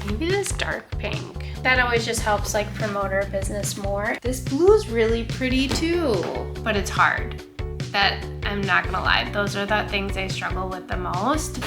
maybe this dark pink. That always just helps like promote our business more. This blue is really pretty too, but it's hard. That I'm not gonna lie, those are the things I struggle with the most.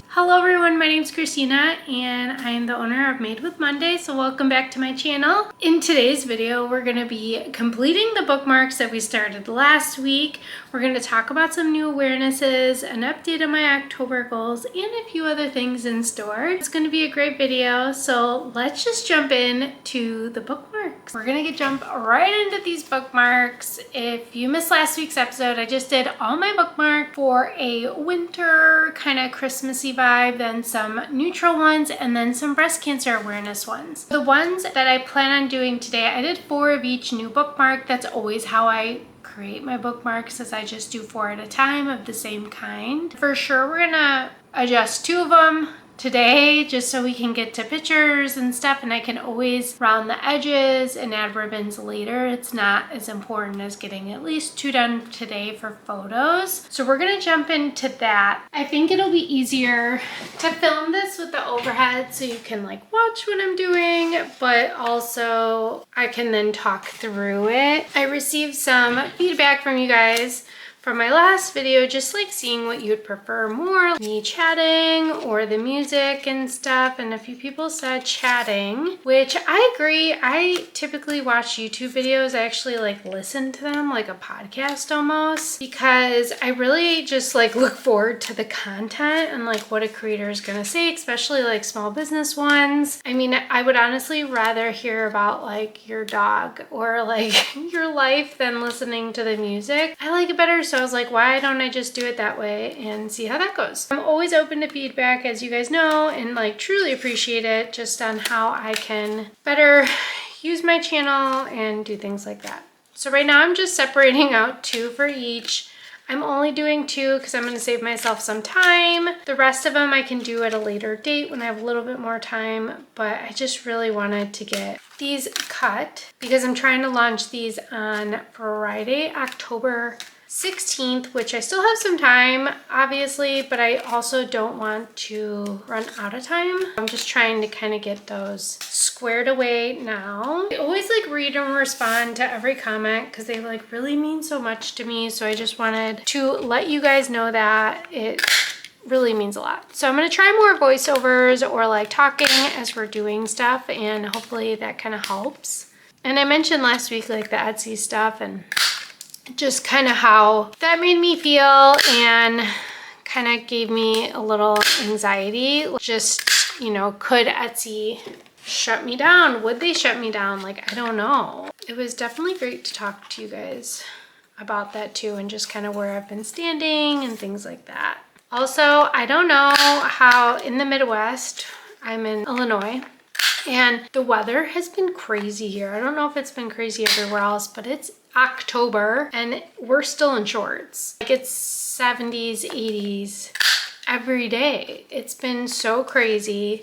Hello everyone, my name's Christina and I'm the owner of Made with Monday, so welcome back to my channel. In today's video, we're going to be completing the bookmarks that we started last week. We're going to talk about some new awarenesses, an update on my October goals, and a few other things in store. It's going to be a great video, so let's just jump in to the bookmarks. We're going to jump right into these bookmarks. If you missed last week's episode, I just did all my bookmarks for a winter kind of Christmassy vibe, then some neutral ones, and then some breast cancer awareness ones. The ones that I plan on doing today, I did 4 of each new bookmark. That's always how I create my bookmarks, as I just do 4 at a time of the same kind. For sure, we're gonna adjust 2 of them today just so we can get to pictures and stuff, and I can always round the edges and add ribbons later. It's not as important as getting at least 2 done today for photos. So we're gonna jump into that. I think it'll be easier to film this with the overhead so you can like watch what I'm doing, but also I can then talk through it. I received some feedback from you guys from my last video, just like seeing what you'd prefer more, me chatting or the music and stuff, and a few people said chatting, which I agree. I typically watch YouTube videos. I actually like listen to them like a podcast almost, because I really just like look forward to the content and like what a creator is gonna say, especially like small business ones. I mean, I would honestly rather hear about like your dog or like your life than listening to the music. I like it better. So I was like, why don't I just do it that way and see how that goes? I'm always open to feedback, as you guys know, and like truly appreciate it just on how I can better use my channel and do things like that. So right now I'm just separating out 2 for each. I'm only doing 2 because I'm going to save myself some time. The rest of them I can do at a later date when I have a little bit more time, but I just really wanted to get these cut because I'm trying to launch these on Friday, October 16th, which I still have some time, obviously, but I also don't want to run out of time. I'm just trying to kind of get those squared away now. I always like read and respond to every comment because they like really mean so much to me. So I just wanted to let you guys know that it really means a lot. So I'm going to try more voiceovers or like talking as we're doing stuff, and hopefully that kind of helps. And I mentioned last week like the Etsy stuff and just kind of how that made me feel and kind of gave me a little anxiety. Just, you know, could Etsy shut me down? Would they shut me down? Like, I don't know. It was definitely great to talk to you guys about that too, and just kind of where I've been standing and things like that. Also, I don't know how in the Midwest, I'm in Illinois, and the weather has been crazy here. I don't know if it's been crazy everywhere else, but it's October and we're still in shorts. Like it's 70s, 80s every day. It's been so crazy.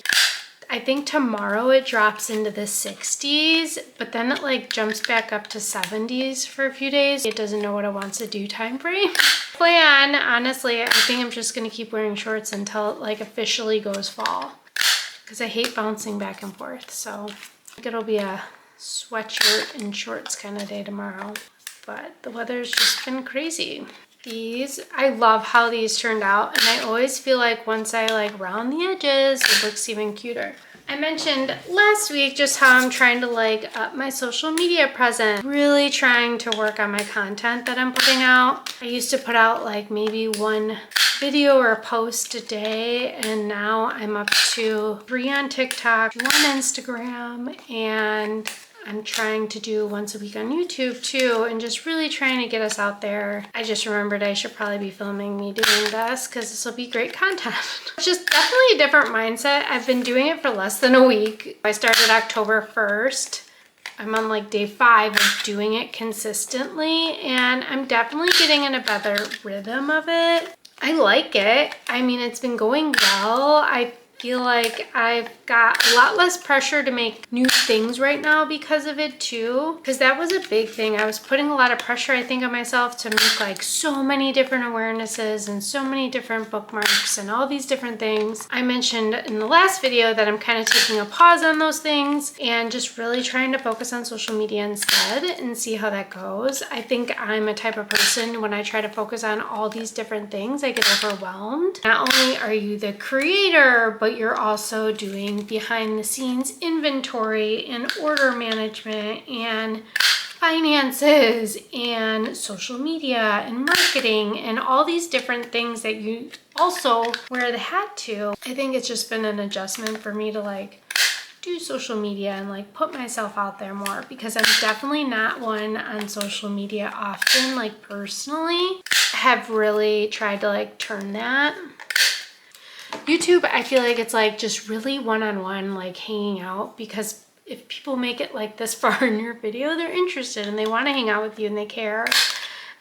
I think tomorrow it drops into the 60s, but then it like jumps back up to 70s for a few days. It doesn't know what it wants to do time frame. Plan, honestly, I think I'm just gonna keep wearing shorts until it like officially goes fall, because I hate bouncing back and forth. So I think it'll be a sweatshirt and shorts kind of day tomorrow, but the weather's just been crazy. These, I love how these turned out, and I always feel like once I like round the edges, it looks even cuter. I mentioned last week just how I'm trying to like up my social media presence, really trying to work on my content that I'm putting out. I used to put out like maybe 1 video or a post a day, and now I'm up to 3 on TikTok, 1 on Instagram, and I'm trying to do once a week on YouTube too, and just really trying to get us out there. I just remembered I should probably be filming me doing this because this will be great content. It's just definitely a different mindset. I've been doing it for less than a week. I started October 1st. I'm on like day 5 of doing it consistently, and I'm definitely getting in a better rhythm of it. I like it. I mean, it's been going well. I feel like I've got a lot less pressure to make new things right now because of it too, because that was a big thing. I was putting a lot of pressure, I think, on myself to make like so many different awarenesses and so many different bookmarks and all these different things. I mentioned in the last video that I'm kind of taking a pause on those things and just really trying to focus on social media instead and see how that goes. I think I'm a type of person, when I try to focus on all these different things, I get overwhelmed. Not only are you the creator, but you're also doing behind the scenes inventory and order management and finances and social media and marketing and all these different things that you also wear the hat to. I think it's just been an adjustment for me to like do social media and like put myself out there more, because I'm definitely not one on social media often, like personally. Have really tried to like turn that. YouTube, I feel like it's like just really one-on-one, like hanging out, because if people make it like this far in your video, they're interested and they want to hang out with you and they care.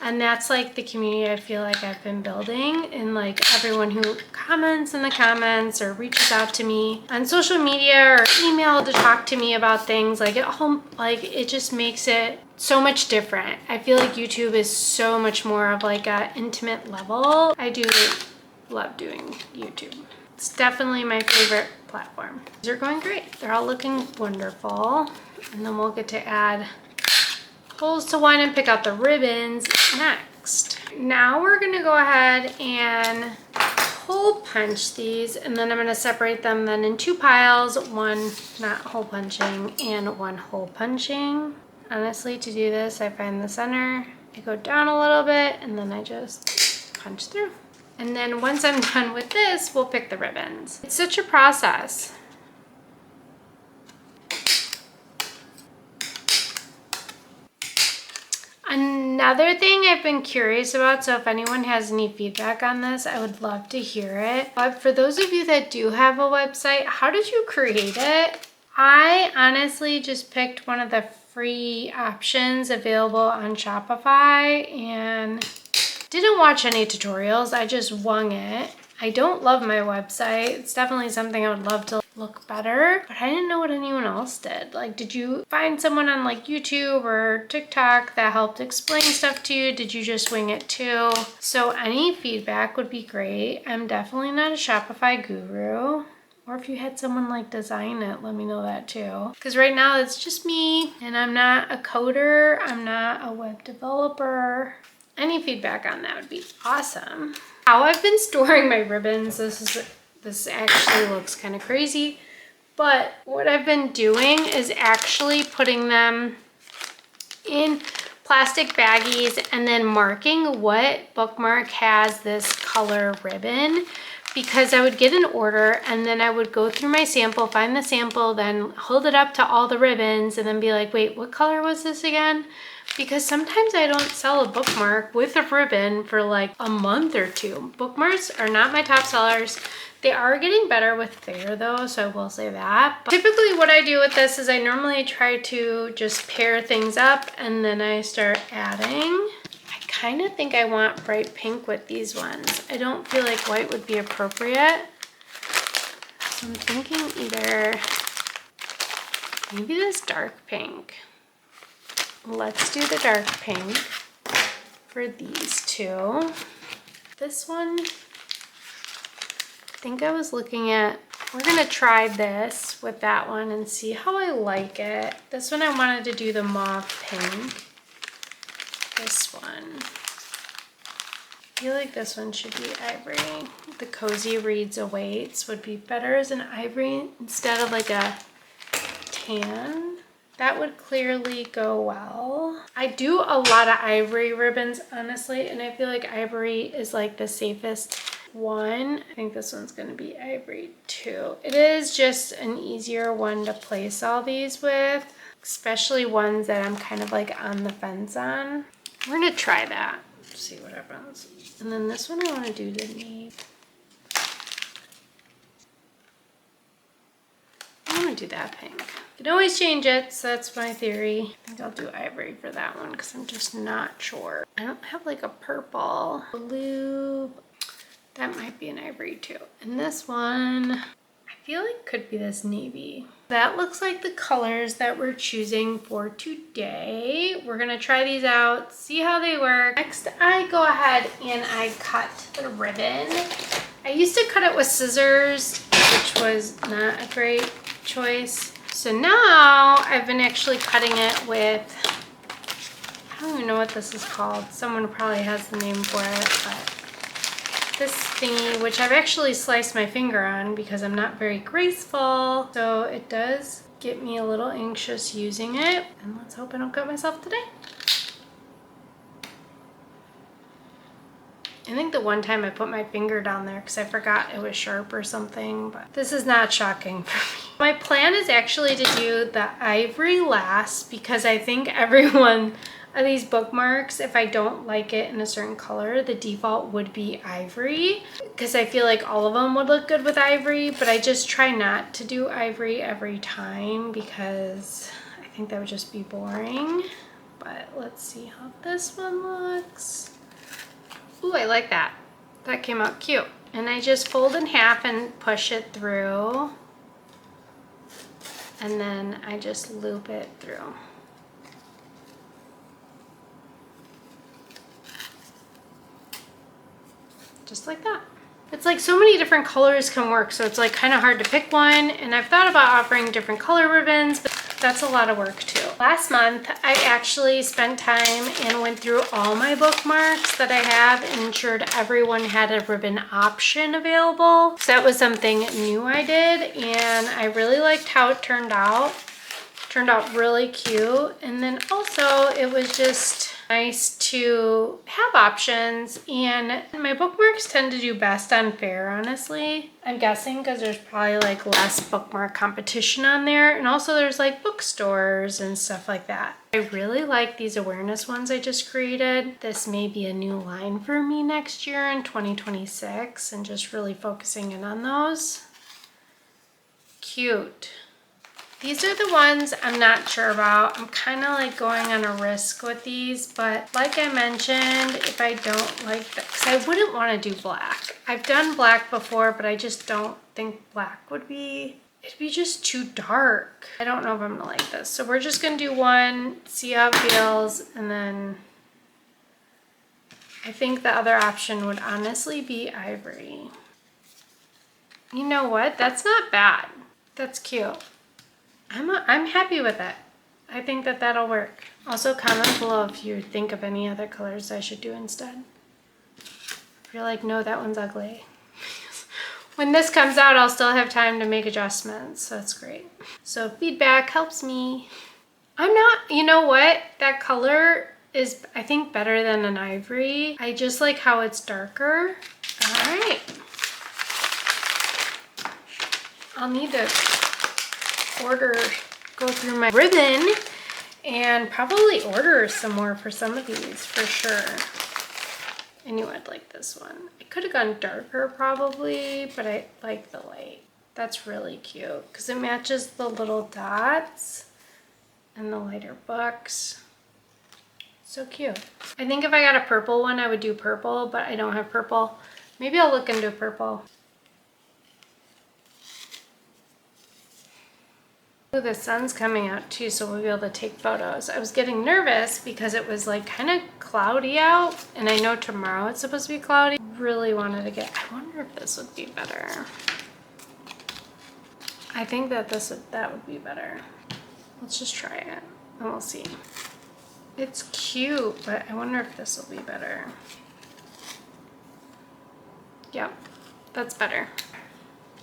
And that's like the community I feel like I've been building, and like everyone who comments in the comments or reaches out to me on social media or email to talk to me about things, like at home, like it just makes it so much different. I feel like YouTube is so much more of like a intimate level. I do love doing YouTube. It's definitely my favorite platform. These are going great. They're all looking wonderful. And then we'll get to add holes to one and pick out the ribbons next. Now we're gonna go ahead and hole punch these, and then I'm gonna separate them then in two piles, one not hole punching and one hole punching. Honestly, to do this, I find the center, I go down a little bit, and then I just punch through. And then once I'm done with this, we'll pick the ribbons. It's such a process. Another thing I've been curious about, so if anyone has any feedback on this, I would love to hear it. But for those of you that do have a website, how did you create it? I honestly just picked one of the free options available on Shopify and didn't watch any tutorials. I just wung it. I don't love my website. It's definitely something I would love to look better, but I didn't know what anyone else did. Like, did you find someone on like YouTube or TikTok that helped explain stuff to you? Did you just wing it too? So any feedback would be great. I'm definitely not a Shopify guru. Or if you had someone like design it, let me know that too. Because right now it's just me, and I'm not a coder. I'm not a web developer. Any feedback on that would be awesome. How I've been storing my ribbons, this actually looks kind of crazy, but what I've been doing is actually putting them in plastic baggies and then marking what bookmark has this color ribbon, because I would get an order and then I would go through my sample, find the sample, then hold it up to all the ribbons and then be like, wait, what color was this again? Because sometimes I don't sell a bookmark with a ribbon for like a month or two. Bookmarks are not my top sellers. They are getting better with fair though, so I will say that. But typically what I do with this is I normally try to just pair things up and then I start adding. I kind of think I want bright pink with these ones. I don't feel like white would be appropriate. So I'm thinking either maybe this dark pink. Let's do the dark pink for these two. This one, I think I was looking at, we're gonna try this with that one and see how I like it. This one I wanted to do the mauve pink. This one, I feel like this one should be ivory. The Cozy Reads Awaits would be better as an ivory instead of like a tan. That would clearly go well. I do a lot of ivory ribbons, honestly, and I feel like ivory is like the safest one. I think this one's gonna be ivory too. It is just an easier one to place all these with, especially ones that I'm kind of like on the fence on. We're gonna try that, see what happens. And then this one I wanna do the navy. I'm gonna do that pink. You can always change it, so that's my theory. I think I'll do ivory for that one because I'm just not sure. I don't have like a purple blue. That might be an ivory too. And this one, I feel like it could be this navy. That looks like the colors that we're choosing for today. We're gonna try these out, see how they work. Next, I go ahead and I cut the ribbon. I used to cut it with scissors, which was not a great choice. So now I've been actually cutting it with, I don't even know what this is called. Someone probably has the name for it, but this thingy, which I've actually sliced my finger on because I'm not very graceful. So it does get me a little anxious using it. And let's hope I don't cut myself today. I think the one time I put my finger down there because I forgot it was sharp or something, but this is not shocking for me. My plan is actually to do the ivory last because I think every one of these bookmarks, if I don't like it in a certain color, the default would be ivory because I feel like all of them would look good with ivory, but I just try not to do ivory every time because I think that would just be boring. But let's see how this one looks. Ooh, I like that. That came out cute. And I just fold in half and push it through. And then I just loop it through. Just like that. It's like so many different colors can work, so it's like kind of hard to pick one. And I've thought about offering different color ribbons, but that's a lot of work too. Last month, I actually spent time and went through all my bookmarks that I have and ensured everyone had a ribbon option available. So that was something new I did, and I really liked how it turned out. Turned out really cute. And then also it was just nice to have options, and my bookmarks tend to do best on fair, honestly. I'm guessing because there's probably like less bookmark competition on there, and also there's like bookstores and stuff like that. I really like these awareness ones I just created. This may be a new line for me next year in 2026, and just really focusing in on those. Cute. These are the ones I'm not sure about. I'm kind of like going on a risk with these, but like I mentioned, if I don't like that, because I wouldn't want to do black. I've done black before, but I just don't think black would be, it'd be just too dark. I don't know if I'm gonna like this. So we're just gonna do one, see how it feels, and then I think the other option would honestly be ivory. You know what? That's not bad. That's cute. I'm happy with it. I think that that'll work. Also comment below if you think of any other colors I should do instead. If you're like, no, that one's ugly. When this comes out, I'll still have time to make adjustments. So that's great. So feedback helps me. I'm not, you know what? That color is, I think, better than an ivory. I just like how it's darker. All right. I'll need to go through my ribbon and probably order some more for some of these for sure. I knew I'd like this one. It could have gone darker probably, but I like the light. That's really cute because it matches the little dots and the lighter books. So cute. I think if I got a purple one, I would do purple, but I don't have purple. Maybe I'll look into purple. Ooh, the sun's coming out too, so we'll be able to take photos. I was getting nervous because it was like kind of cloudy out, and I know tomorrow it's supposed to be cloudy. Really wanted to get, I wonder if this would be better. I think that that would be better. Let's just try it and we'll see. It's cute, but I wonder if this will be better. Yep, that's better.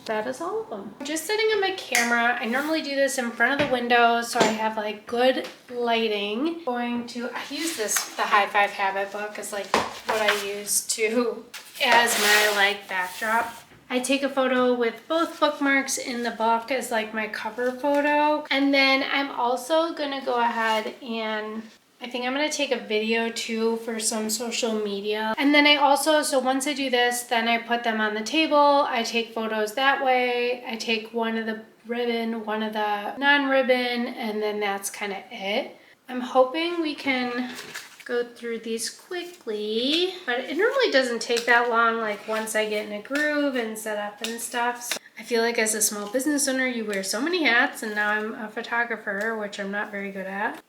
That is all of them. I'm just setting up my camera. I normally do this in front of the window so I have like good lighting. I use the High Five Habit book as like what I use as my like backdrop. I take a photo with both bookmarks in the book as like my cover photo. And then I'm also gonna go ahead and I think I'm gonna take a video too for some social media. And then I also, so once I do this, then I put them on the table. I take photos that way. I take one of the ribbon, one of the non-ribbon, and then that's kind of it. I'm hoping we can go through these quickly, but it normally doesn't take that long, like once I get in a groove and set up and stuff. So I feel like as a small business owner, you wear so many hats, and now I'm a photographer, which I'm not very good at.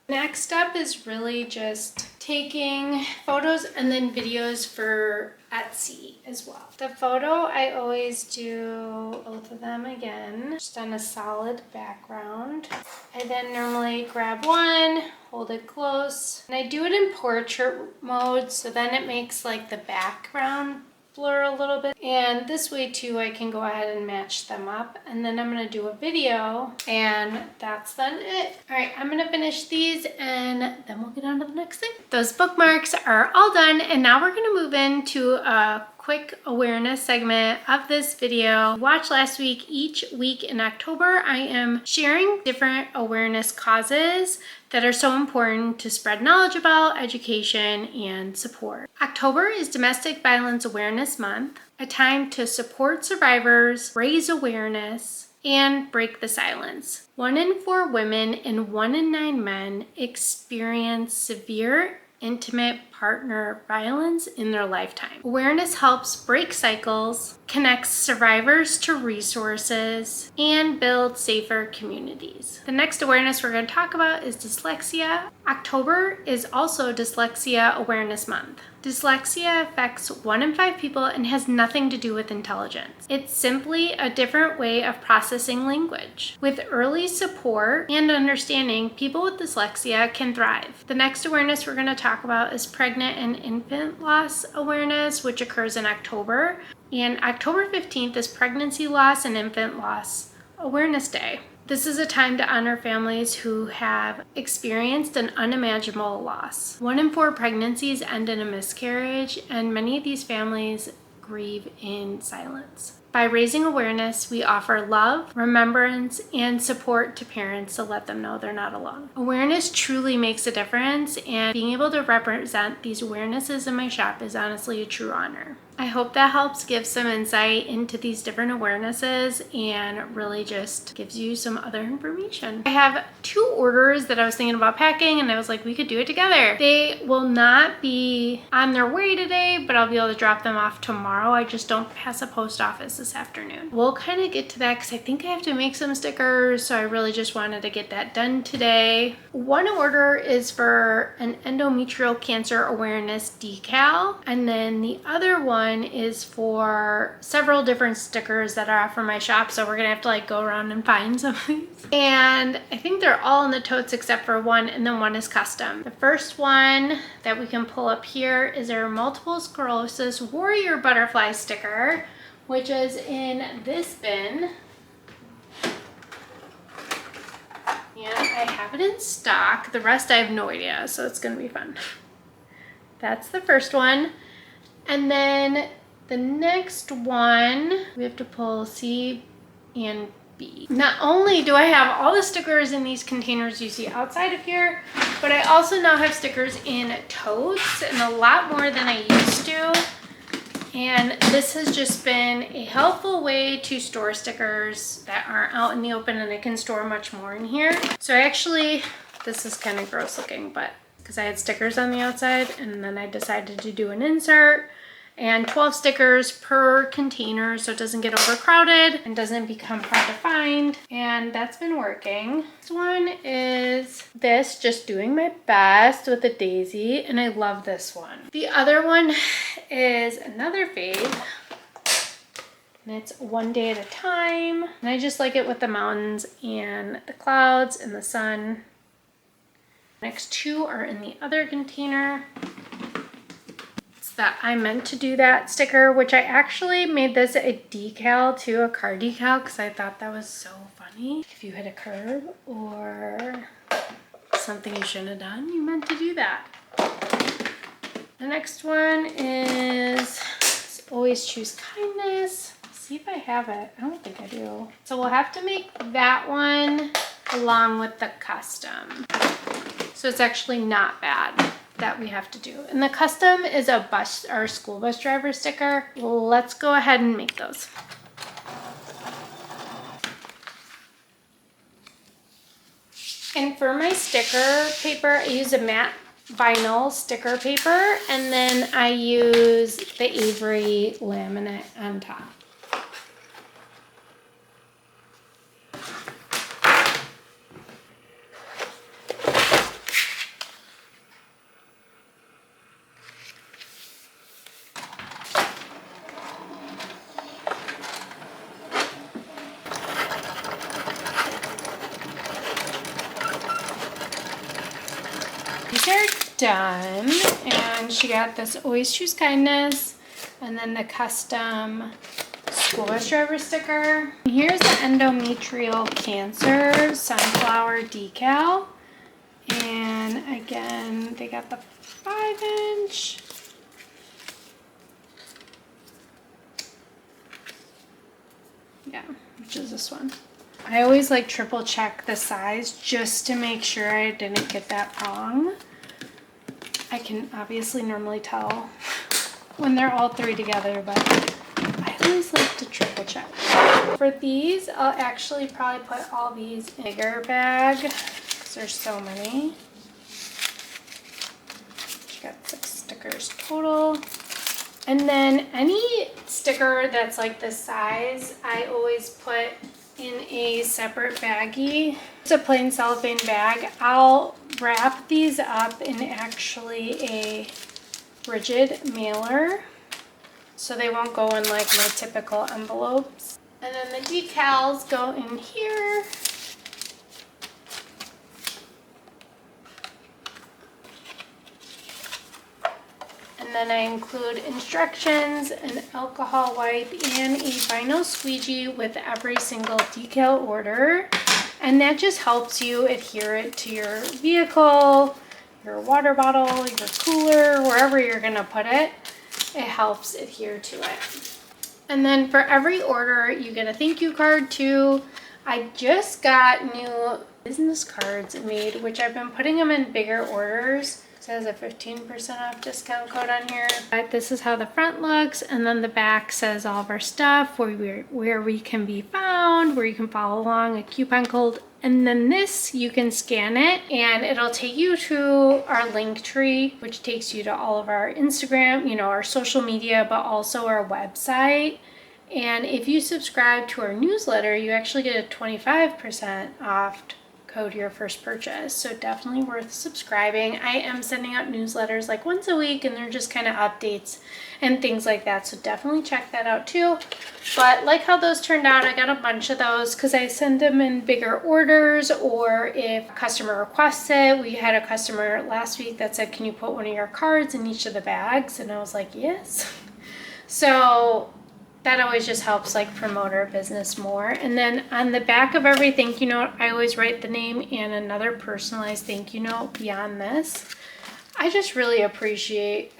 Next step is really just taking photos and then videos for Etsy as well. The photo, I always do both of them again, just on a solid background. I then normally grab one, hold it close, and I do it in portrait mode, so then it makes like the background blur a little bit, and this way too I can go ahead and match them up. And then I'm going to do a video, and that's then it. All right, I'm going to finish these and then we'll get on to the next thing. Those bookmarks are all done, and now we're going to move into a quick awareness segment of this video. Watch last week. Each week in October, I am sharing different awareness causes that are so important to spread knowledge about, education, and support. October is Domestic Violence Awareness Month, a time to support survivors, raise awareness, and break the silence. 1 in 4 women and 1 in 9 men experience severe intimate partner violence in their lifetime. Awareness helps break cycles, connects survivors to resources, and builds safer communities. The next awareness we're going to talk about is dyslexia. October is also Dyslexia Awareness Month. Dyslexia affects 1 in 5 people and has nothing to do with intelligence. It's simply a different way of processing language. With early support and understanding, people with dyslexia can thrive. The next awareness we're going to talk about is pregnant and infant loss awareness, which occurs in October. And October 15th is Pregnancy Loss and Infant Loss Awareness Day. This is a time to honor families who have experienced an unimaginable loss. 1 in 4 pregnancies end in a miscarriage, and many of these families grieve in silence. By raising awareness, we offer love, remembrance, and support to parents to let them know they're not alone. Awareness truly makes a difference, and being able to represent these awarenesses in my shop is honestly a true honor. I hope that helps give some insight into these different awarenesses and really just gives you some other information. I have 2 orders that I was thinking about packing, and I was like, we could do it together. They will not be on their way today, but I'll be able to drop them off tomorrow. I just don't pass a post office this afternoon. We'll kind of get to that because I think I have to make some stickers, so I really just wanted to get that done today. One order is for an endometrial cancer awareness decal, and then the other one is for several different stickers that are from my shop, so we're gonna have to like go around and find some of these. And I think they're all in the totes except for one, and then one is custom. The first one that we can pull up here is our multiple sclerosis warrior butterfly sticker, which is in this bin. And I have it in stock. The rest I have no idea, so it's gonna be fun. That's the first one. And then the next one, we have to pull C and B. Not only do I have all the stickers in these containers you see outside of here, but I also now have stickers in totes, and a lot more than I used to. And this has just been a helpful way to store stickers that aren't out in the open, and I can store much more in here. So I actually, this is kind of gross looking, but because I had stickers on the outside, and then I decided to do an insert, and 12 stickers per container so it doesn't get overcrowded and doesn't become hard to find, and that's been working. This one is this, just doing my best with a daisy, and I love this one. The other one is another fave, and it's One Day at a Time, and I just like it with the mountains and the clouds and the sun. Next 2 are in the other container. That I meant to do that sticker, which I actually made this a decal too, a car decal, because I thought that was so funny. If you hit a curb or something you shouldn't have done, you meant to do that. The next one is Always Choose Kindness. Let's see if I have it. I don't think I do. So we'll have to make that one along with the custom. So it's actually not bad that we have to do. And the custom is a bus or school bus driver sticker. Let's go ahead and make those. And for my sticker paper, I use a matte vinyl sticker paper, and then I use the Avery laminate on top. These are done, and she got this Always Choose Kindness, and then the custom school bus driver sticker. Here's the endometrial cancer sunflower decal, and again they got the 5-inch. Yeah, which is this one. I always like triple check the size just to make sure I didn't get that wrong. I can obviously normally tell when they're all three together, but I always like to triple check. For these, I'll actually probably put all these in a bigger bag because there's so many. She got 6 stickers total. And then any sticker that's like this size, I always put in a separate baggie. It's a plain cellophane bag. I'll wrap these up in actually a rigid mailer so they won't go in like my typical envelopes. And then the decals go in here. And then I include instructions, an alcohol wipe, and a vinyl squeegee with every single decal order. And that just helps you adhere it to your vehicle, your water bottle, your cooler, wherever you're gonna put it. It helps adhere to it. And then for every order, you get a thank you card too. I just got new business cards made, which I've been putting them in bigger orders. It has a 15% off discount code on here. But this is how the front looks, and then the back says all of our stuff, where we can be found, where you can follow along, a coupon code. And then this, you can scan it and it'll take you to our link tree, which takes you to all of our Instagram, our social media, but also our website. And if you subscribe to our newsletter, you actually get a 25% off code your first purchase. So definitely worth subscribing. I am sending out newsletters like once a week, and they're just kind of updates and things like that. So definitely check that out too. But like how those turned out, I got a bunch of those because I send them in bigger orders, or if a customer requests it. We had a customer last week that said, can you put one of your cards in each of the bags? And I was like, yes. So that always just helps like promote our business more. And then on the back of every thank you note, I always write the name and another personalized thank you note beyond this. I just really appreciate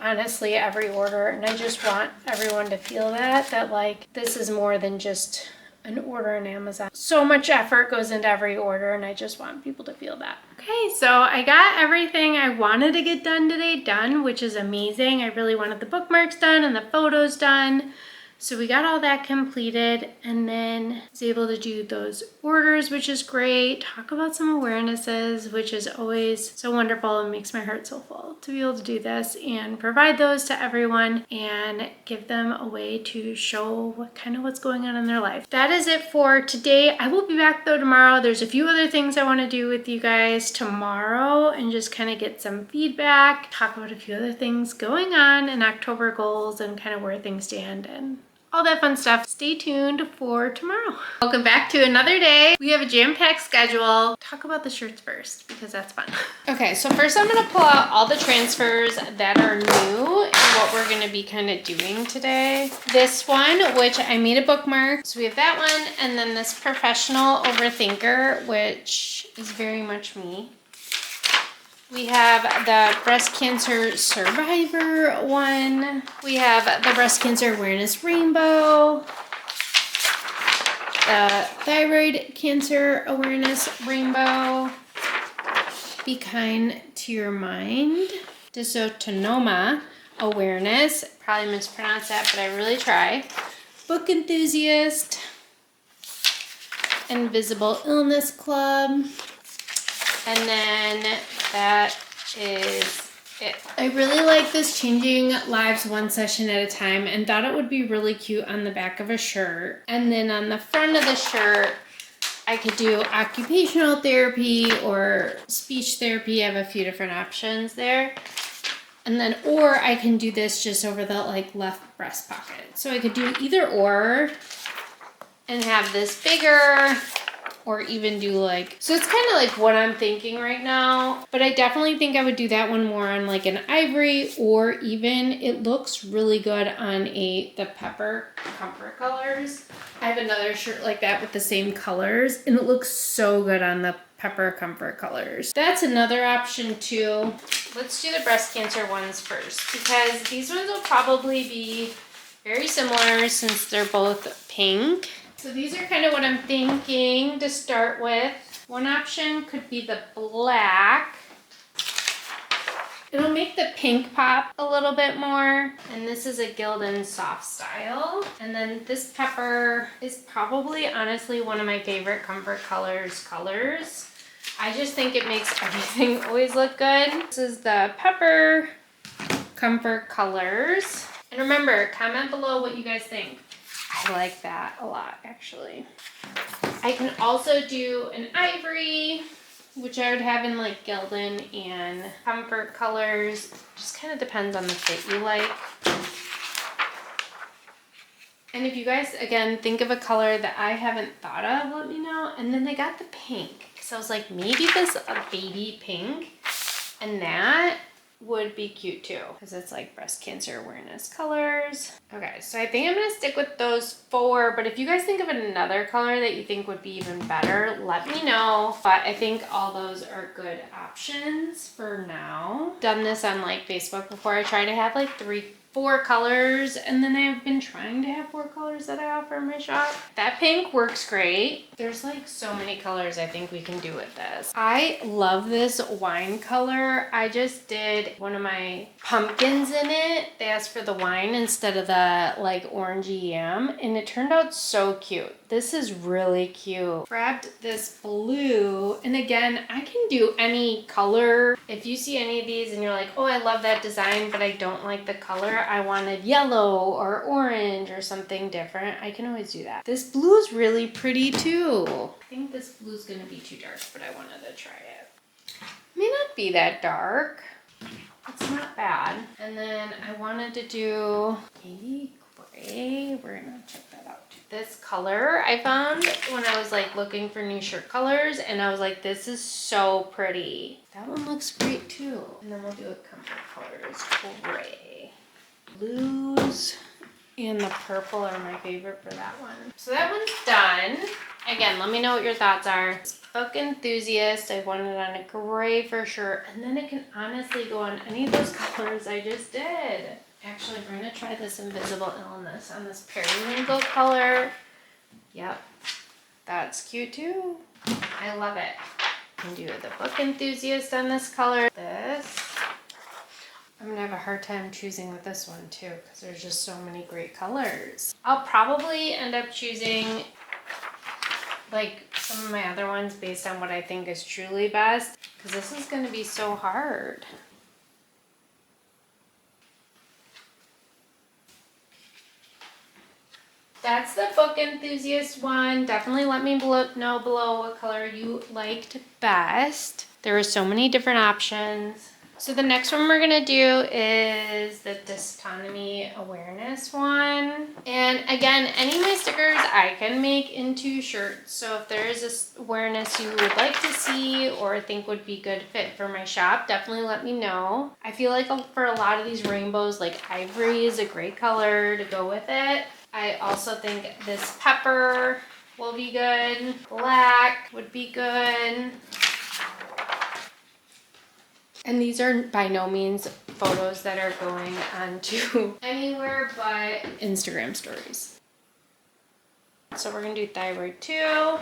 honestly every order, and I just want everyone to feel that like this is more than just an order on Amazon. So much effort goes into every order, and I just want people to feel that. Okay, so I got everything I wanted to get done today done, which is amazing. I really wanted the bookmarks done and the photos done. So we got all that completed, and then was able to do those orders, which is great. Talk about some awarenesses, which is always so wonderful and makes my heart so full to be able to do this and provide those to everyone and give them a way to show what's going on in their life. That is it for today. I will be back though tomorrow. There's a few other things I want to do with you guys tomorrow and just kind of get some feedback, talk about a few other things going on in October goals and kind of where things stand and all that fun stuff. Stay tuned for tomorrow. Welcome back to another day. We have a jam-packed schedule. Talk about the shirts first because that's fun. Okay, so first I'm gonna pull out all the transfers that are new and what we're gonna be kind of doing today. This one, which I made a bookmark. So we have that one, and then this professional overthinker, which is very much me. We have the breast cancer survivor one. We have the breast cancer awareness rainbow. The thyroid cancer awareness rainbow. Be kind to your mind. Dysautonoma awareness. Probably mispronounced that, but I really try. Book enthusiast. Invisible illness club. And then that is it. I really like this changing lives one session at a time and thought it would be really cute on the back of a shirt. And then on the front of the shirt, I could do occupational therapy or speech therapy. I have a few different options there. And then, or I can do this just over the like left breast pocket. So I could do either or and have this bigger, or even do like, so it's kind of like what I'm thinking right now, but I definitely think I would do that one more on like an ivory, or even it looks really good on the pepper comfort colors. I have another shirt like that with the same colors and it looks so good on the pepper comfort colors. That's another option too. Let's do the breast cancer ones first because these ones will probably be very similar since they're both pink. So these are kind of what I'm thinking to start with. One option could be the black. It'll make the pink pop a little bit more. And this is a Gildan soft style. And then this pepper is probably honestly one of my favorite comfort colors. I just think it makes everything always look good. This is the pepper comfort colors. And remember, comment below what you guys think. I like that a lot, actually. I can also do an ivory, which I would have in like Gildan and comfort colors. Just kind of depends on the fit you like. And if you guys, again, think of a color that I haven't thought of, let me know. And then I got the pink. So I was like, maybe this a baby pink. And that would be cute too, because it's like breast cancer awareness colors. Okay, so I think I'm gonna stick with those 4, but if you guys think of another color that you think would be even better, let me know. But I think all those are good options for now. Done this on like Facebook before. I try to have like 4 colors, and then I've been trying to have 4 colors that I offer in my shop. That pink works great. There's like so many colors I think we can do with this. I love this wine color. I just did one of my pumpkins in it. They asked for the wine instead of the like orangey yam, and it turned out so cute. This is really cute. Grabbed this blue, and again, I can do any color. If you see any of these and you're like, oh, I love that design, but I don't like the color, I wanted yellow or orange or something different, I can always do that. This blue is really pretty too. I think this blue is gonna be too dark, but I wanted to try it. May not be that dark. It's not bad. And then I wanted to do maybe gray. We're gonna check that out too. This color I found when I was like looking for new shirt colors, and I was like, this is so pretty. That one looks great too. And then we'll do a comfort colors, gray. Blues and the purple are my favorite for that one. So that one's done. Again, let me know what your thoughts are. Book Enthusiast, I wanted it on a gray for sure. And then it can honestly go on any of those colors I just did. Actually, we're gonna try this Invisible Illness on this periwinkle color. Yep, that's cute too. I love it. I can do the Book Enthusiast on this color. This. I'm gonna have a hard time choosing with this one too, because there's just so many great colors. I'll probably end up choosing like some of my other ones based on what I think is truly best, because this is gonna be so hard. That's the Book Enthusiast one. Definitely let me know below what color you liked best. There are so many different options. So the next one we're gonna do is the Dysautonomy Awareness one. And again, any of my stickers I can make into shirts. So if there is this awareness you would like to see or think would be good fit for my shop, definitely let me know. I feel like for a lot of these rainbows, like ivory is a great color to go with it. I also think this pepper will be good. Black would be good. And these are by no means photos that are going onto anywhere but Instagram stories. So we're gonna do thyroid 2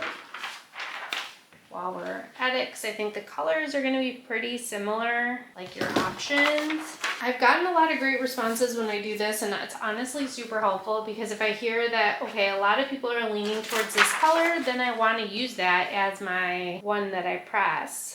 while we're at it, because I think the colors are gonna be pretty similar, like your options. I've gotten a lot of great responses when I do this, and it's honestly super helpful, because if I hear that, okay, a lot of people are leaning towards this color, then I wanna use that as my one that I press.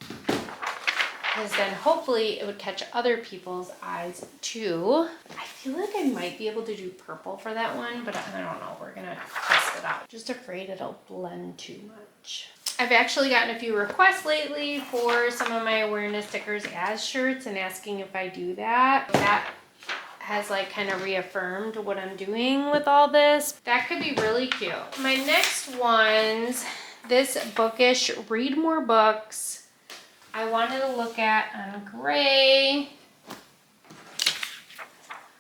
because then hopefully it would catch other people's eyes too. I feel like I might be able to do purple for that one, but I don't know. We're gonna test it out. Just afraid it'll blend too much. I've actually gotten a few requests lately for some of my awareness stickers as shirts and asking if I do that. That has like kind of reaffirmed what I'm doing with all this. That could be really cute. My next ones, this bookish read more books. I wanted to look at on gray.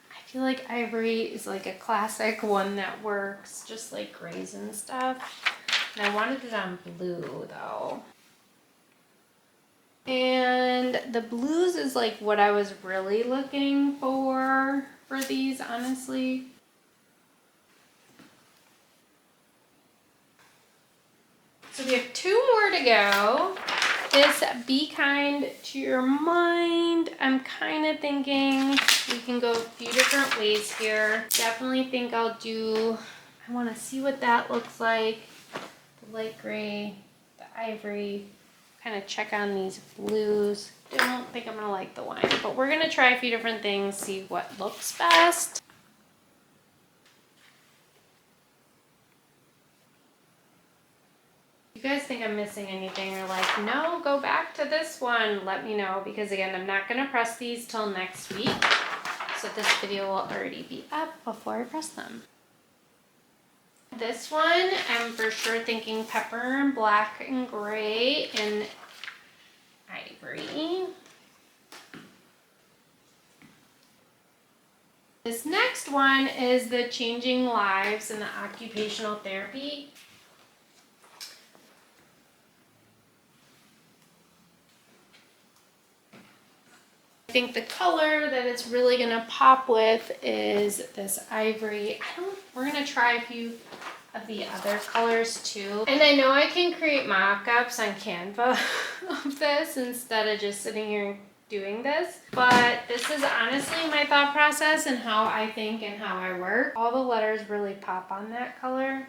I feel like ivory is like a classic one that works, just like grays and stuff. And I wanted it on blue though. And the blues is like what I was really looking for these, honestly. So we have 2 more to go. This Be Kind to Your Mind. I'm kind of thinking we can go a few different ways here. Definitely think I'll do, I want to see what that looks like. The light gray, the ivory, kind of check on these blues. Don't think I'm gonna like the wine, but we're gonna try a few different things, see what looks best. If you guys think I'm missing anything or like, no, go back to this one, let me know, because again, I'm not gonna press these till next week. So this video will already be up before I press them. This one, I'm for sure thinking pepper and black and gray and ivory. This next one is the Changing Lives and the Occupational Therapy. I think the color that it's really gonna pop with is this ivory. We're gonna try a few of the other colors too. And I know I can create mock-ups on Canva of this instead of just sitting here and doing this. But this is honestly my thought process and how I think and how I work. All the letters really pop on that color.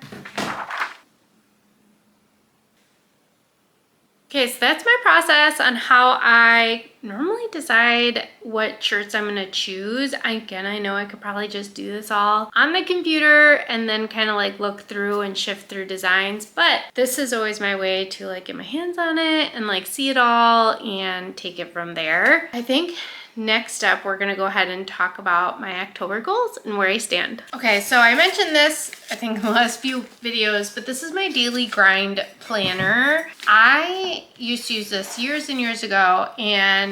Okay, so that's my process on how I normally decide what shirts I'm gonna choose. Again, I know I could probably just do this all on the computer and then kind of like look through and shift through designs, but this is always my way to like get my hands on it and like see it all and take it from there. I think next up, we're gonna go ahead and talk about my October goals and where I stand. Okay, so I mentioned this, I think in the last few videos, but this is my daily grind planner. I used to use this years and years ago, and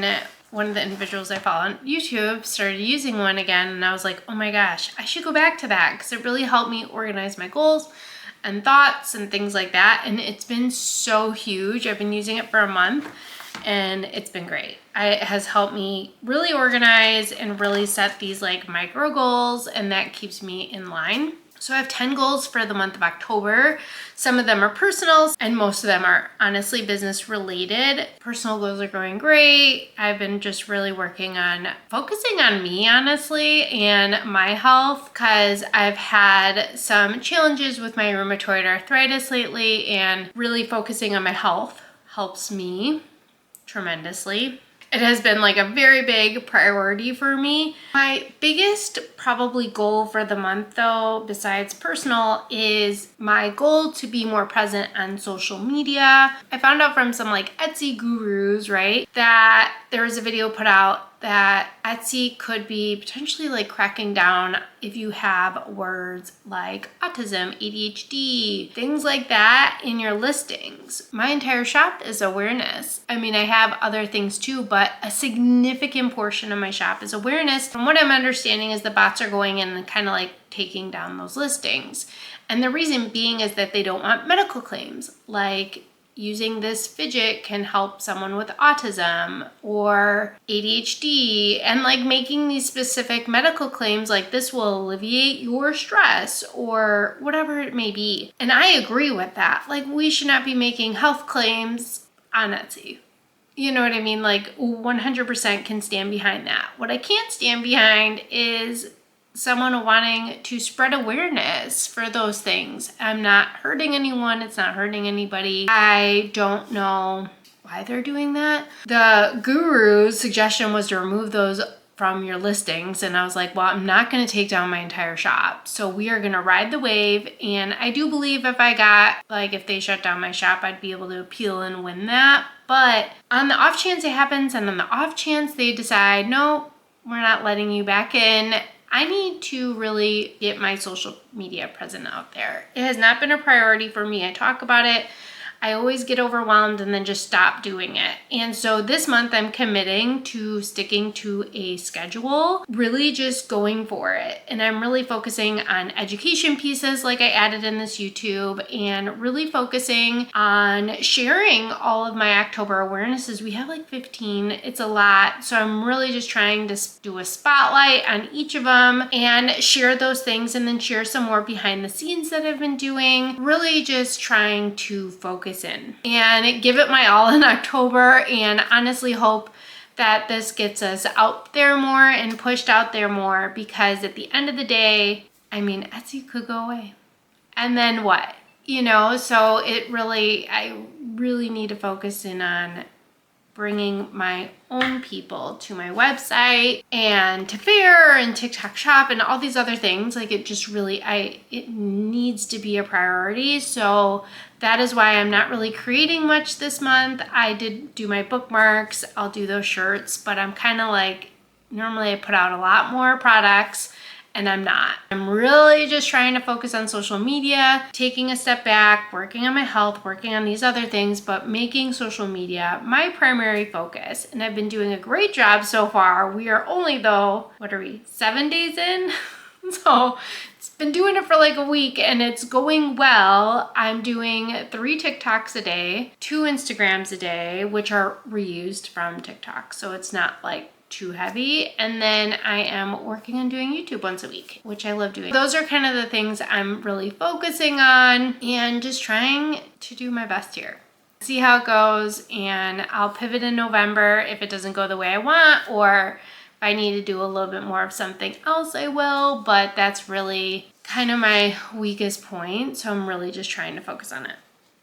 one of the individuals I follow on YouTube started using one again, and I was like, oh my gosh, I should go back to that because it really helped me organize my goals and thoughts and things like that, and it's been so huge. I've been using it for a month, and it's been great. It has helped me really organize and really set these like micro goals, and that keeps me in line. So I have 10 goals for the month of October. Some of them are personal and most of them are honestly business related. Personal goals are going great. I've been just really working on focusing on me, honestly, and my health, because I've had some challenges with my rheumatoid arthritis lately, and really focusing on my health helps me tremendously. It has been like a very big priority for me. My biggest probably goal for the month though, besides personal, is my goal to be more present on social media. I found out from some like Etsy gurus, right, that there was a video put out that Etsy could be potentially like cracking down if you have words like autism, ADHD, things like that in your listings. My entire shop is awareness. I mean, I have other things too, but a significant portion of my shop is awareness. From what I'm understanding is the bots are going in and kind of like taking down those listings. And the reason being is that they don't want medical claims, like using this fidget can help someone with autism or ADHD, and like making these specific medical claims like this will alleviate your stress or whatever it may be. And I agree with that. Like, we should not be making health claims on Etsy. You know what I mean? Like, 100% can stand behind that. What I can't stand behind is someone wanting to spread awareness for those things. I'm not hurting anyone. It's not hurting anybody. I don't know why they're doing that. The guru's suggestion was to remove those from your listings, and I was like, well, I'm not going to take down my entire shop, so we are going to ride the wave. And I do believe if they shut down my shop, I'd be able to appeal and win that. But on the off chance it happens, and on the off chance they decide, no, we're not letting you back in, I need to really get my social media present out there. It has not been a priority for me. I talk about it, I always get overwhelmed and then just stop doing it. And so this month I'm committing to sticking to a schedule, really just going for it. And I'm really focusing on education pieces like I added in this YouTube, and really focusing on sharing all of my October awarenesses. We have like 15, it's a lot. So I'm really just trying to do a spotlight on each of them and share those things, and then share some more behind the scenes that I've been doing. Really just trying to focus in and give it my all in October, and honestly hope that this gets us out there more and pushed out there more, because at the end of the day, I mean, Etsy could go away. And then what? So I really need to focus in on bringing my own people to my website and to Fair and TikTok Shop and all these other things. Like, it just really, it needs to be a priority. So that is why I'm not really creating much this month. I did do my bookmarks. I'll do those shirts, but I'm kind of like, normally I put out a lot more products, and I'm not. I'm really just trying to focus on social media, taking a step back, working on my health, working on these other things, but making social media my primary focus. And I've been doing a great job so far. We are only, though, 7 days in? So it's been doing it for like a week, and it's going well. I'm doing 3 TikToks a day, 2 Instagrams a day, which are reused from TikTok. So it's not like too heavy. And then I am working on doing YouTube once a week, which I love doing. Those are kind of the things I'm really focusing on, and just trying to do my best here. See how it goes, and I'll pivot in November if it doesn't go the way I want, or if I need to do a little bit more of something else, I will. But that's really kind of my weakest point, so I'm really just trying to focus on it.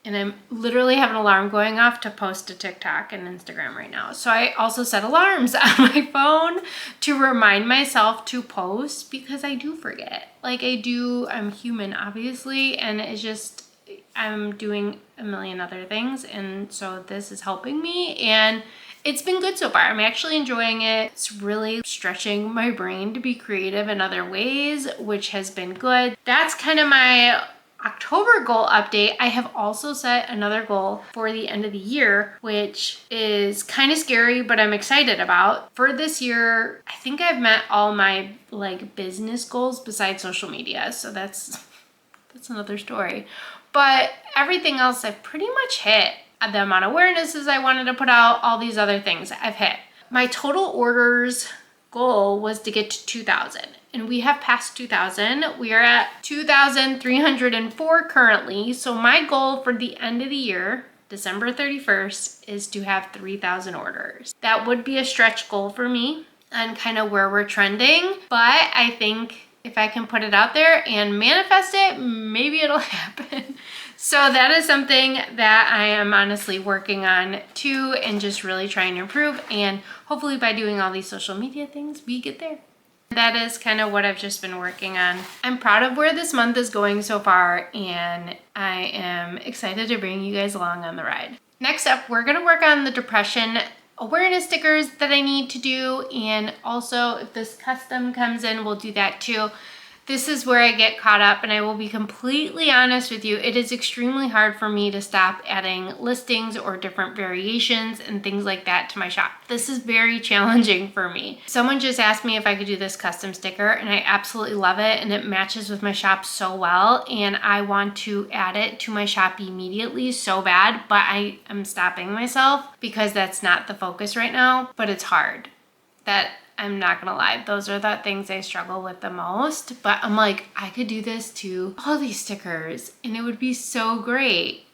And I'm literally have an alarm going off to post to TikTok and Instagram right now. So I also set alarms on my phone to remind myself to post, because I do forget. Like, I'm human, obviously, and it's just, I'm doing a million other things. And so this is helping me, and it's been good so far. I'm actually enjoying it. It's really stretching my brain to be creative in other ways, which has been good. That's kind of my October goal update. I have also set another goal for the end of the year, which is kind of scary, but I'm excited about. For this year, I think I've met all my business goals besides social media. So that's another story. But everything else I've pretty much hit. The amount of awarenesses I wanted to put out, all these other things I've hit. My total orders goal was to get to 2,000. And we have passed 2,000. We are at 2,304 currently. So my goal for the end of the year, December 31st, is to have 3,000 orders. That would be a stretch goal for me and kind of where we're trending. But I think if I can put it out there and manifest it, maybe it'll happen. So that is something that I am honestly working on too, and just really trying to improve. And hopefully by doing all these social media things, we get there. That is kind of what I've just been working on. I'm proud of where this month is going so far, and I am excited to bring you guys along on the ride. Next up, we're gonna work on the depression awareness stickers that I need to do, and also if this custom comes in, we'll do that too. This is where I get caught up, and I will be completely honest with you. It is extremely hard for me to stop adding listings or different variations and things like that to my shop. This is very challenging for me. Someone just asked me if I could do this custom sticker, and I absolutely love it, and it matches with my shop so well, and I want to add it to my shop immediately so bad, but I am stopping myself because that's not the focus right now. But it's hard. I'm not gonna lie, those are the things I struggle with the most. But I'm like, I could do this to all these stickers and it would be so great.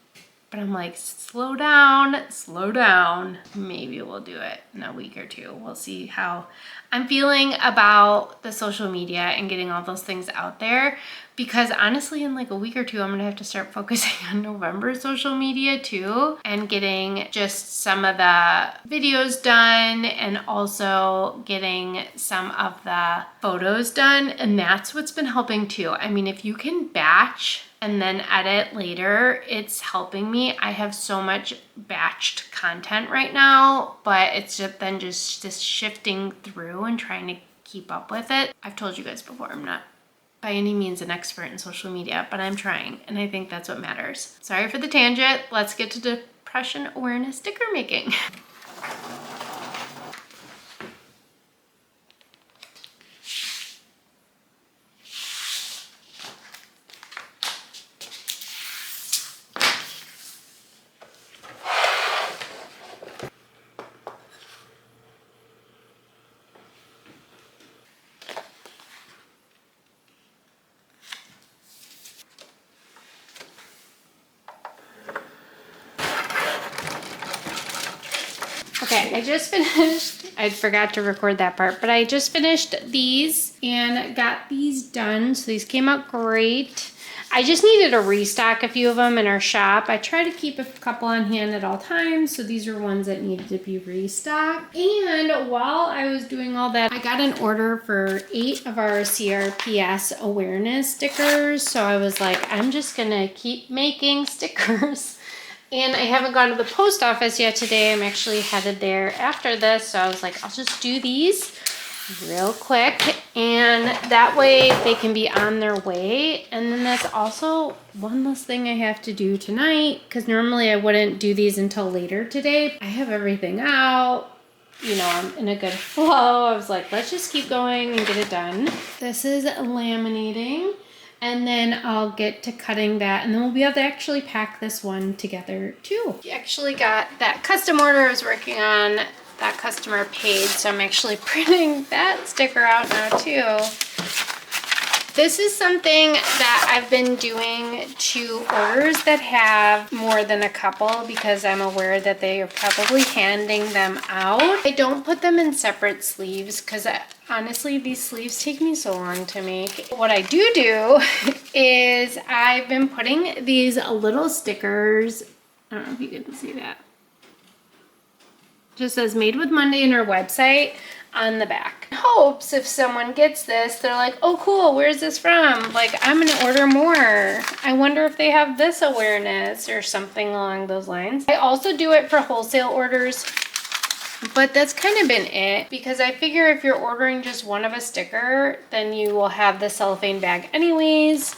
But I'm like, slow down, slow down. Maybe we'll do it in a week or two. We'll see how I'm feeling about the social media and getting all those things out there. Because honestly, in like a week or two, I'm gonna have to start focusing on November social media too, and getting just some of the videos done and also getting some of the photos done. And that's what's been helping too. I mean, if you can batch and then edit later, it's helping me. I have so much batched content right now, but it's just this shifting through and trying to keep up with it. I've told you guys before, I'm not by any means an expert in social media, but I'm trying, and I think that's what matters. Sorry for the tangent. Let's get to depression awareness sticker making. Okay, I just finished, I forgot to record that part, but I just finished these and got these done. So these came out great. I just needed to restock a few of them in our shop. I try to keep a couple on hand at all times. So these are ones that needed to be restocked. And while I was doing all that, I got an order for 8 of our CRPS awareness stickers. So I was like, I'm just gonna keep making stickers. And I haven't gone to the post office yet today. I'm actually headed there after this. So I was like, I'll just do these real quick. And that way they can be on their way. And then that's also one less thing I have to do tonight, because normally I wouldn't do these until later today. I have everything out. You know, I'm in a good flow. I was like, let's just keep going and get it done. This is laminating. And then I'll get to cutting that, and then we'll be able to actually pack this one together too. You actually got that custom order I was working on, that customer paid, so I'm actually printing that sticker out now too. This is something that I've been doing to orders that have more than a couple, because I'm aware that they are probably handing them out. I don't put them in separate sleeves because honestly, these sleeves take me so long to make. What I do is I've been putting these little stickers, I don't know if you can see that. Just says Made with Monday in our website on the back. In hopes if someone gets this, they're like, oh cool, where's this from? Like, I'm gonna order more. I wonder if they have this awareness or something along those lines. I also do it for wholesale orders. But that's kind of been it, because I figure if you're ordering just one of a sticker, then you will have the cellophane bag anyways.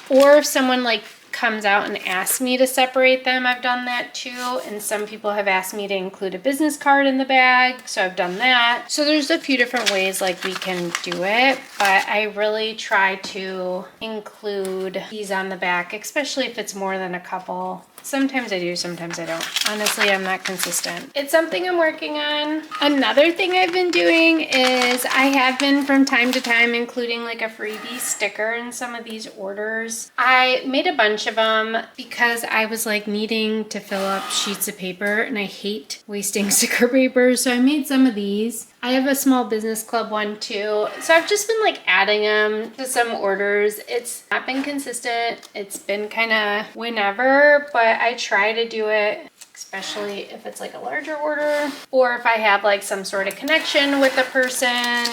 Or if someone like comes out and asks me to separate them, I've done that too. And some people have asked me to include a business card in the bag, so I've done that. So there's a few different ways like we can do it, but I really try to include these on the back, especially if it's more than a couple. Sometimes I do, sometimes I don't. Honestly, I'm not consistent. It's something I'm working on. Another thing I've been doing is I have been from time to time including like a freebie sticker in some of these orders. I made a bunch of them because I was like needing to fill up sheets of paper, and I hate wasting sticker paper, so I made some of these. I have a small business club one too. So I've just been like adding them to some orders. It's not been consistent. It's been kind of whenever, but I try to do it, especially if it's like a larger order, or if I have like some sort of connection with the person,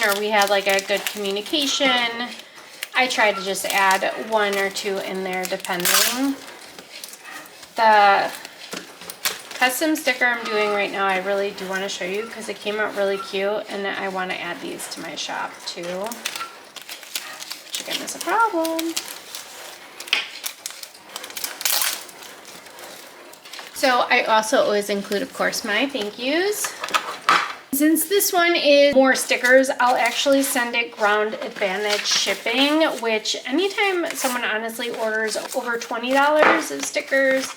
or we have like a good communication. I try to just add 1 or 2 in there depending. The custom sticker I'm doing right now, I really do want to show you because it came out really cute, and I want to add these to my shop too, which again is a problem. So I also always include, of course, my thank yous. Since this one is more stickers, I'll actually send it ground advantage shipping, which anytime someone honestly orders over $20 of stickers,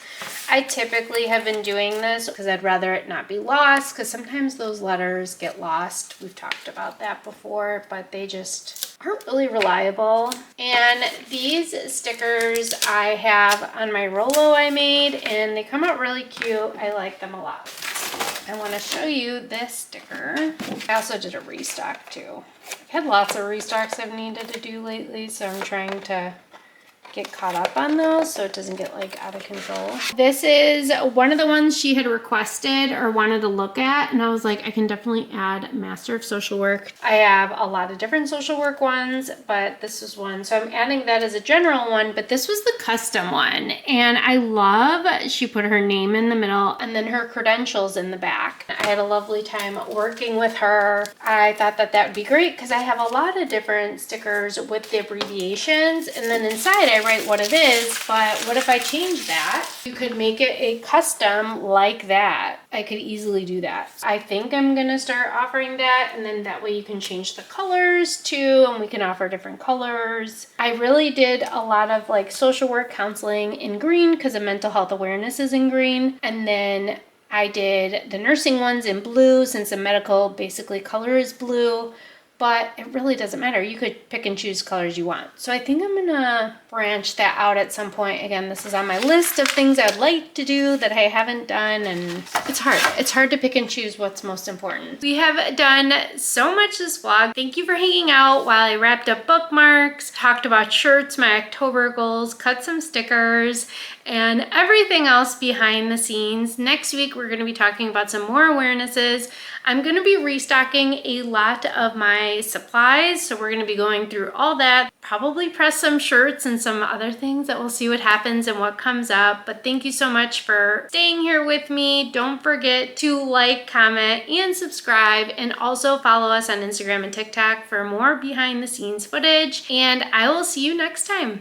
I typically have been doing this because I'd rather it not be lost, because sometimes those letters get lost. We've talked about that before, but they just are really reliable. And these stickers I have on my Rolo I made, and they come out really cute. I like them a lot. I want to show you this sticker. I also did a restock too. I've had lots of restocks I've needed to do lately, so I'm trying to get caught up on those so it doesn't get like out of control. This is one of the ones she had requested or wanted to look at, and I was like, I can definitely add Master of Social Work. I have a lot of different social work ones, but this was one, so I'm adding that as a general one, but this was the custom one, and I love she put her name in the middle and then her credentials in the back. I had a lovely time working with her. I thought that that would be great because I have a lot of different stickers with the abbreviations, and then inside I write what it is, but what if I change that? You could make it a custom like that. I could easily do that. I think I'm gonna start offering that, and then that way you can change the colors too, and we can offer different colors. I really did a lot of like social work counseling in green because the mental health awareness is in green, and then I did the nursing ones in blue since the medical basically color is blue. But it really doesn't matter. You could pick and choose colors you want. So I think I'm gonna branch that out at some point. Again, this is on my list of things I'd like to do that I haven't done, and it's hard. It's hard to pick and choose what's most important. We have done so much this vlog. Thank you for hanging out while I wrapped up bookmarks, talked about shirts, my October goals, cut some stickers, and everything else behind the scenes. Next week, we're gonna be talking about some more awarenesses. I'm gonna be restocking a lot of my supplies, so we're gonna be going through all that, probably press some shirts and some other things that we'll see what happens and what comes up. But thank you so much for staying here with me. Don't forget to like, comment, and subscribe, and also follow us on Instagram and TikTok for more behind the scenes footage, and I will see you next time.